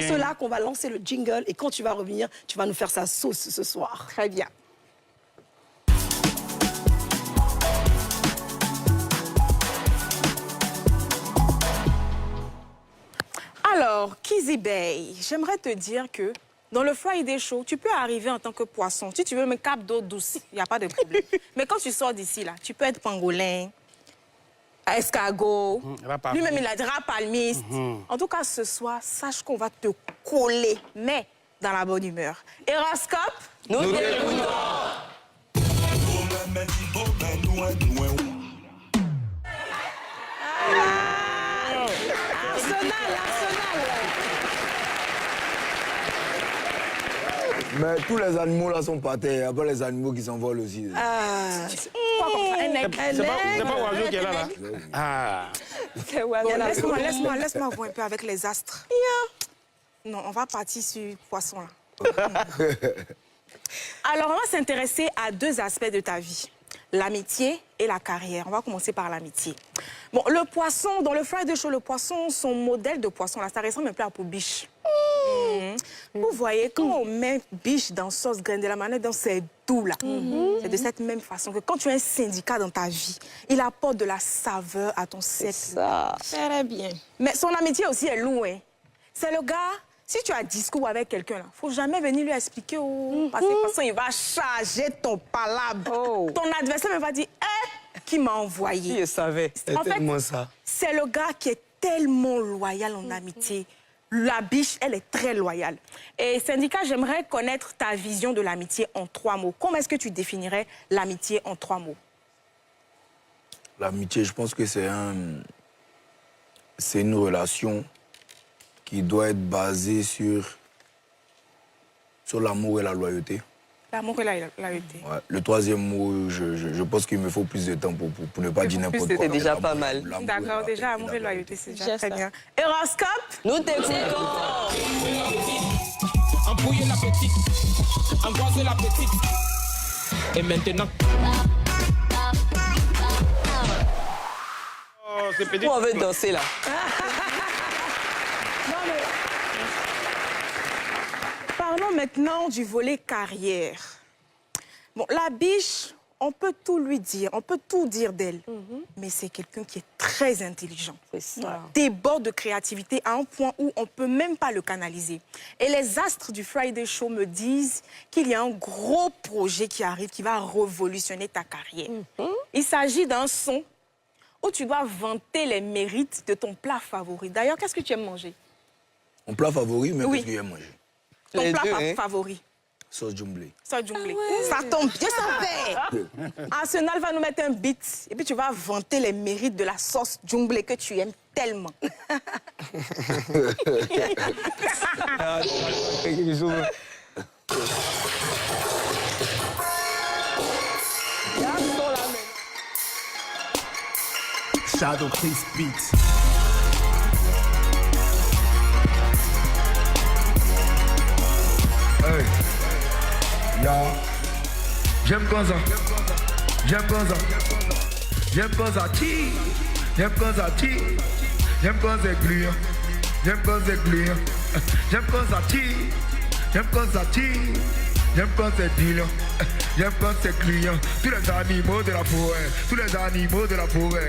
C'est là qu'on va lancer le jingle et quand tu vas revenir, tu vas nous faire sa sauce ce soir. Très bien. Alors, Kizzy Bay, j'aimerais te dire que dans le Friday Show, tu peux arriver en tant que poisson. Si tu veux me cap d'eau douce, il n'y a pas de problème. Mais quand tu sors d'ici, là, tu peux être pangolin, escargot, lui-même il a dit rapalmiste. En tout cas, ce soir, sache qu'on va te coller, mais dans la bonne humeur. Horoscope, nous t'écoutons. Mais tous les animaux là sont par terre, il n'y a pas les animaux qui s'envolent aussi. Quoi comme ça, un aigle? C'est pas Oiseau qui est là, là. Ah. Bon, laisse-moi voir un peu avec les astres. Non, on va partir sur poisson, là. Alors, on va s'intéresser à deux aspects de ta vie. L'amitié et la carrière. On va commencer par l'amitié. Bon, le poisson, dans le Friday Show, le poisson, son modèle de poisson, là, ça ressemble un peu à pour biche. Vous voyez, quand on met biche dans sauce graine de la manette, dans c'est doux, là. C'est de cette même façon que quand tu as un syndicat dans ta vie, il apporte de la saveur à ton cercle. Ça, très bien. Mais son amitié aussi est loin. C'est le gars, si tu as discours avec quelqu'un, il ne faut jamais venir lui expliquer. Parce que de toute façon, il va charger ton palabre. Ton adversaire va dire, qui m'a envoyé? Je savais. En fait, c'est le gars qui est tellement loyal en amitié. La biche, elle est très loyale. Et syndicat, j'aimerais connaître ta vision de l'amitié en 3 mots. Comment est-ce que tu définirais l'amitié en 3 mots? L'amitié, je pense que c'est une relation qui doit être basée sur l'amour et la loyauté. L'amour et la loyauté. Ouais. Le troisième mot, je pense qu'il me faut plus de temps pour ne pas dire n'importe quoi. C'est déjà pas mal. D'accord, déjà, amour et loyauté, c'est déjà très bien. Horoscope, nous t'écoutons. Embrouiller la petite, angoisser la petite. Et maintenant... Oh, c'est petit. On veut danser, là. Parlons maintenant du volet carrière. Bon, la biche, on peut tout lui dire, on peut tout dire d'elle. Mais c'est quelqu'un qui est très intelligent. C'est ça. Déborde de créativité à un point où on ne peut même pas le canaliser. Et les astres du Friday Show me disent qu'il y a un gros projet qui arrive, qui va révolutionner ta carrière. Il s'agit d'un son où tu dois vanter les mérites de ton plat favori. D'ailleurs, qu'est-ce que tu aimes manger? Mon plat favori, mais qu'est-ce que j'aime manger? Ton Les plat deux, favori? Sauce jumblée. Sauce jumblée. Ça tombe bien, ça fait. Arsenal va nous mettre un beat et puis tu vas vanter les mérites de la sauce jumblée que tu aimes tellement. Shadow Chris Beats. Hey, ya, j'aime quand ça, j'aime quand ça, j'aime quand ça tire, j'aime quand ça tire, j'aime quand c'est client, j'aime quand c'est client, j'aime quand ça tire, j'aime quand ça tire, j'aime quand c'est dealer, j'aime quand c'est client, tous les animaux de la forêt, tous les animaux de la forêt.